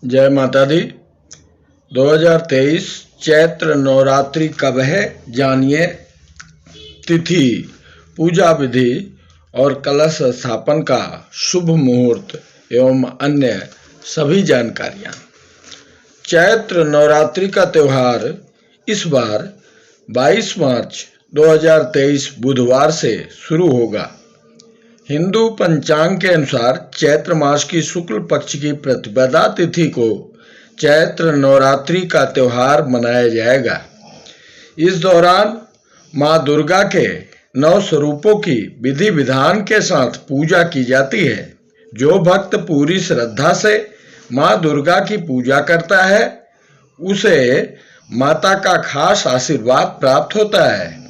जय माता दी। 2023 चैत्र नवरात्रि कब है जानिए। तिथि, पूजा विधि और कलश स्थापन का शुभ मुहूर्त एवं अन्य सभी जानकारियाँ। चैत्र नवरात्रि का त्यौहार इस बार 22 मार्च 2023 बुधवार से शुरू होगा। हिंदू पंचांग के अनुसार चैत्र मास की शुक्ल पक्ष की प्रतिपदा तिथि को चैत्र नवरात्रि का त्यौहार मनाया जाएगा। इस दौरान मां दुर्गा के 9 स्वरूपों की विधि विधान के साथ पूजा की जाती है। जो भक्त पूरी श्रद्धा से मां दुर्गा की पूजा करता है उसे माता का खास आशीर्वाद प्राप्त होता है।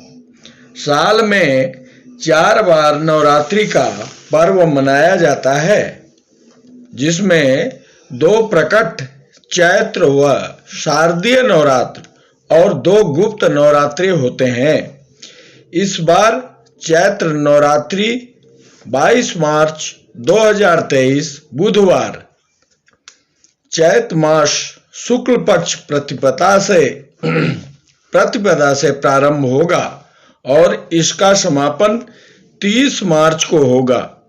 साल में 4 बार नवरात्रि का पर्व मनाया जाता है, जिसमें 2 प्रकट चैत्र व शारदीय नवरात्र और 2 गुप्त नवरात्रि होते हैं। इस बार चैत्र नवरात्रि 22 मार्च 2023 बुधवार चैत्र मास शुक्ल पक्ष प्रतिपदा से प्रारंभ होगा और इसका समापन 30 मार्च को होगा।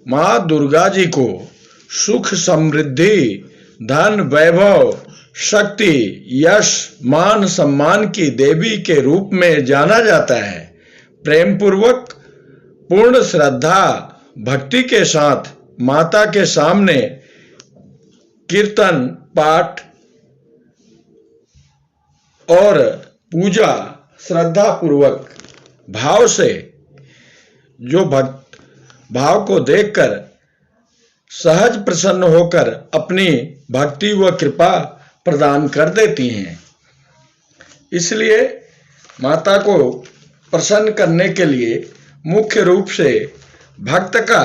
मां दुर्गा जी को सुख समृद्धि, धन वैभव, शक्ति, यश, मान सम्मान की देवी के रूप में जाना जाता है। प्रेम पूर्वक पूर्ण श्रद्धा भक्ति के साथ माता के सामने कीर्तन पाठ और पूजा श्रद्धा पूर्वक भाव से जो भक्त भाव को देखकर सहज प्रसन्न होकर अपनी भक्ति व कृपा प्रदान कर देती हैं। इसलिए माता को प्रसन्न करने के लिए मुख्य रूप से भक्त का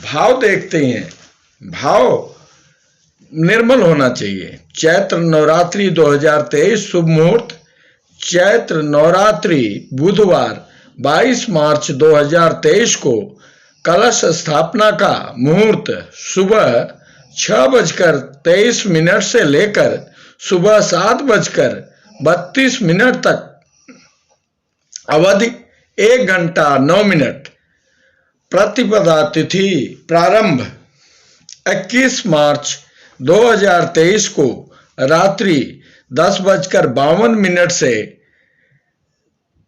भाव देखते हैं। भाव निर्मल होना चाहिए। चैत्र नवरात्रि 2023 शुभ मुहूर्त चैत्र नवरात्रि बुधवार 22 मार्च 2023 को कलश स्थापना का मुहूर्त सुबह 6:23 से लेकर सुबह 7:32 तक अवधि 1 घंटा 9 मिनट। प्रतिपदा तिथि प्रारंभ 21 मार्च 2023 को रात्रि 10:52 से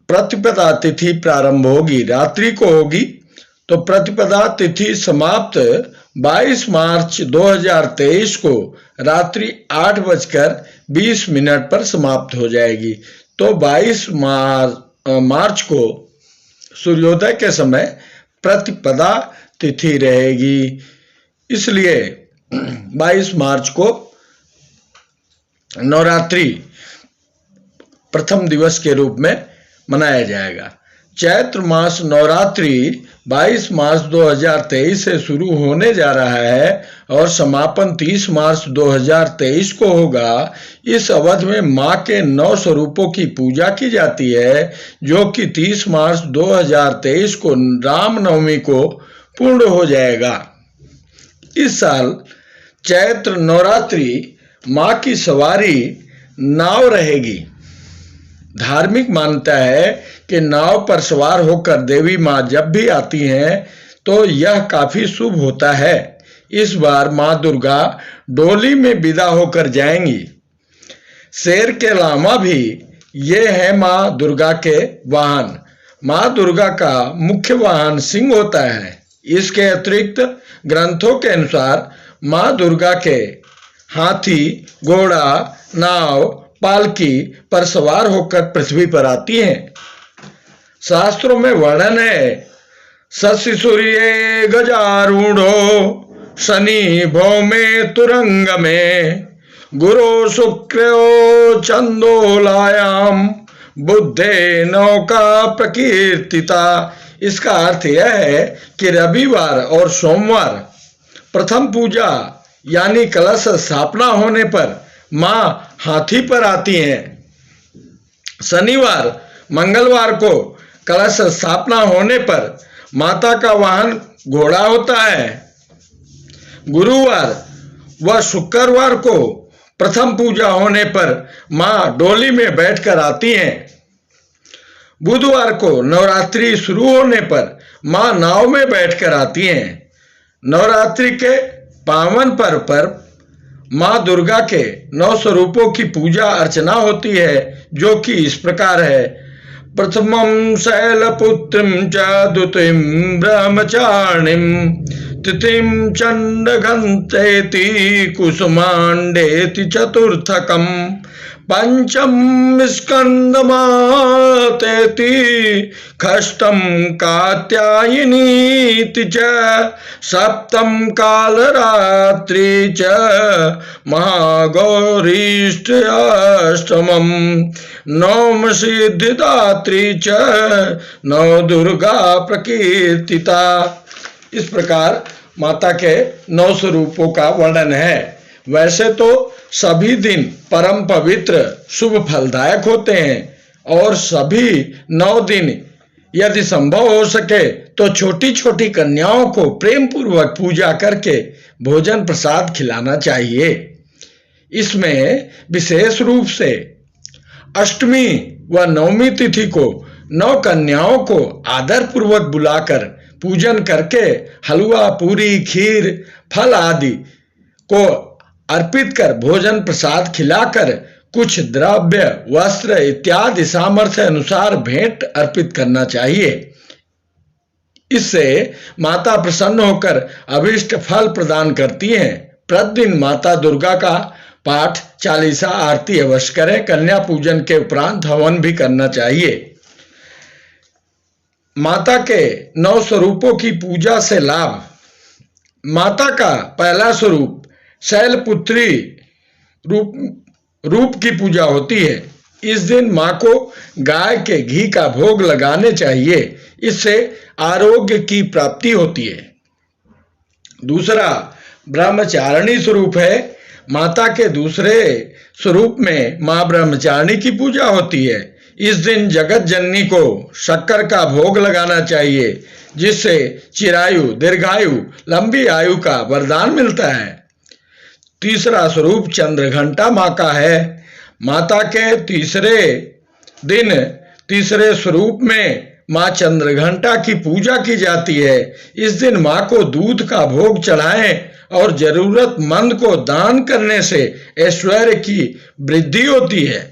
प्रतिपदा तिथि प्रारंभ होगी, रात्रि को होगी। तो प्रतिपदा तिथि समाप्त 22 मार्च 2023 को रात्रि 8:20 पर समाप्त हो जाएगी। तो 22 मार्च को सूर्योदय के समय प्रतिपदा तिथि रहेगी। इसलिए 22 मार्च को नवरात्रि प्रथम दिवस के रूप में मनाया जाएगा। चैत्र मास नवरात्रि 22 मार्च 2023 से शुरू होने जा रहा है और समापन 30 मार्च 2023 को होगा। इस अवधि में मां के 9 स्वरूपों की पूजा की जाती है, जो कि 30 मार्च 2023 को रामनवमी को पूर्ण हो जाएगा। इस साल चैत्र नवरात्रि मां की सवारी नाव रहेगी। धार्मिक मान्यता है कि नाव पर सवार होकर देवी मां जब भी आती हैं तो यह काफी शुभ होता है। इस बार मां दुर्गा डोली में विदा होकर जाएंगी। शेर के अलावा भी ये है मां दुर्गा के वाहन। मां दुर्गा का मुख्य वाहन सिंह होता है। इसके अतिरिक्त ग्रंथों के अनुसार मां दुर्गा के हाथी, घोड़ा, नाव, पालकी पर सवार होकर पृथ्वी पर आती हैं। शास्त्रों में वर्णन है, शशि सूर्य गजारूढ़ो शनि भौमे तुरंग में गुरु शुक्रो चंदोलायाम बुद्धे नौका प्रकीर्तिता। इसका अर्थ यह है कि रविवार और सोमवार प्रथम पूजा यानी कलश स्थापना होने पर मां हाथी पर आती हैं। शनिवार मंगलवार को कलश स्थापना होने पर माता का वाहन घोड़ा होता है। गुरुवार वह शुक्रवार को प्रथम पूजा होने पर मां डोली में बैठकर आती हैं। बुधवार को नवरात्रि शुरू होने पर मां नाव में बैठकर आती हैं। नवरात्रि के पावन पर्व पर मां दुर्गा के 9 स्वरूपों की पूजा अर्चना होती है, जो कि इस प्रकार है। प्रथमं शैलपुत्रीं च द्वितीयं ब्रह्मचारिणीं तृतीयं चण्डघण्टेति कुसुमाण्डेति चतुर्थकं पंचम स्कंदमातेति षष्ठं कात्यायनीति च सप्तम कालरात्रि च महागौरीष्ट अष्टमं नवम सिद्धिदात्री च नवदुर्गा प्रकीर्तिता। इस प्रकार माता के 9 स्वरूपों का वर्णन है। वैसे तो सभी दिन परम पवित्र शुभ फलदायक होते हैं और सभी 9 दिन यदि संभव हो सके तो छोटी छोटी कन्याओं को प्रेम पूर्वक पूजा करके भोजन प्रसाद खिलाना चाहिए। इसमें विशेष रूप से अष्टमी व नवमी तिथि को 9 कन्याओं को आदर पूर्वक बुलाकर पूजन करके हलवा, पूरी, खीर, फल आदि को अर्पित कर भोजन प्रसाद खिलाकर कुछ द्रव्य, वस्त्र इत्यादि सामर्थ्य अनुसार भेंट अर्पित करना चाहिए। इससे माता प्रसन्न होकर अभीष्ट फल प्रदान करती हैं। प्रतिदिन माता दुर्गा का पाठ, चालीसा, आरती अवश्य करें। कन्या पूजन के उपरांत हवन भी करना चाहिए। माता के 9 स्वरूपों की पूजा से लाभ। माता का पहला स्वरूप शैलपुत्री रूप की पूजा होती है। इस दिन मां को गाय के घी का भोग लगाने चाहिए, इससे आरोग्य की प्राप्ति होती है। दूसरा ब्रह्मचारिणी स्वरूप है। माता के दूसरे स्वरूप में मां ब्रह्मचारिणी की पूजा होती है। इस दिन जगत जननी को शक्कर का भोग लगाना चाहिए, जिससे चिरायु, दीर्घायु, लंबी आयु का वरदान मिलता है। तीसरा स्वरूप चंद्रघंटा मां का है। माता के तीसरे दिन तीसरे स्वरूप में मां चंद्रघंटा की पूजा की जाती है। इस दिन मां को दूध का भोग चढ़ाएं और जरूरतमंद को दान करने से ऐश्वर्य की वृद्धि होती है।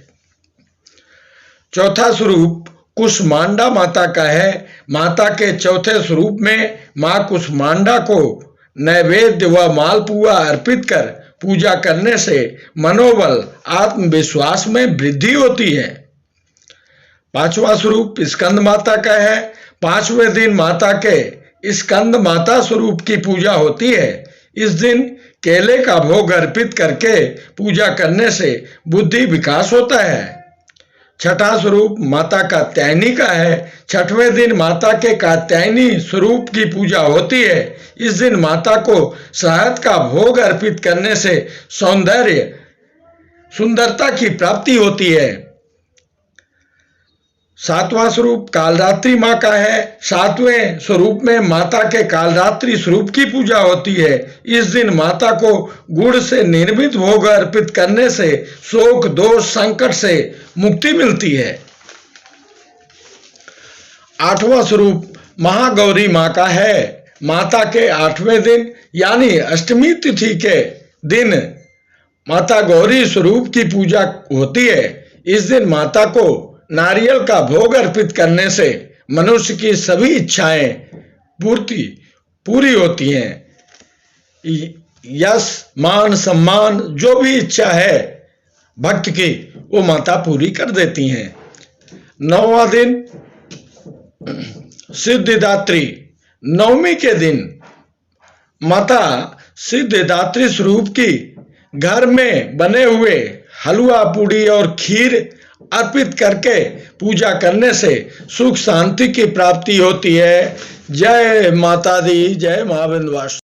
चौथा स्वरूप कुष्मांडा माता का है। माता के चौथे स्वरूप में मां कुष्मांडा को नैवेद्य व मालपुआ अर्पित कर पूजा करने से मनोबल, आत्मविश्वास में वृद्धि होती है। पांचवा स्वरूप स्कंद माता का है। 5वें दिन माता के स्कंद माता स्वरूप की पूजा होती है। इस दिन केले का भोग अर्पित करके पूजा करने से बुद्धि विकास होता है। छठा स्वरूप माता कात्यायनी का है। 6वें दिन माता के कात्यायनी स्वरूप की पूजा होती है। इस दिन माता को शहद का भोग अर्पित करने से सुंदरता की प्राप्ति होती है। 7वां स्वरूप कालरात्रि मां का है। 7वें स्वरूप में माता के कालरात्रि स्वरूप की पूजा होती है। इस दिन माता को गुड़ से निर्मित भोग अर्पित करने से शोक, दोष, संकट से मुक्ति मिलती है। 8वां स्वरूप महागौरी मां का है। माता के 8वें दिन यानी अष्टमी तिथि के दिन माता गौरी स्वरूप की पूजा होती है। इस दिन माता को नारियल का भोग अर्पित करने से मनुष्य की सभी इच्छाएं पूरी होती हैं। यश, मान, सम्मान जो भी इच्छा है भक्त की, वो माता पूरी कर देती हैं। 9वां दिन सिद्धिदात्री। 9वीं के दिन माता सिद्धिदात्री स्वरूप की घर में बने हुए हलवा, पूड़ी और खीर अर्पित करके पूजा करने से सुख शांति की प्राप्ति होती है। जय माता दी, जय मां विंध्यवासिनी।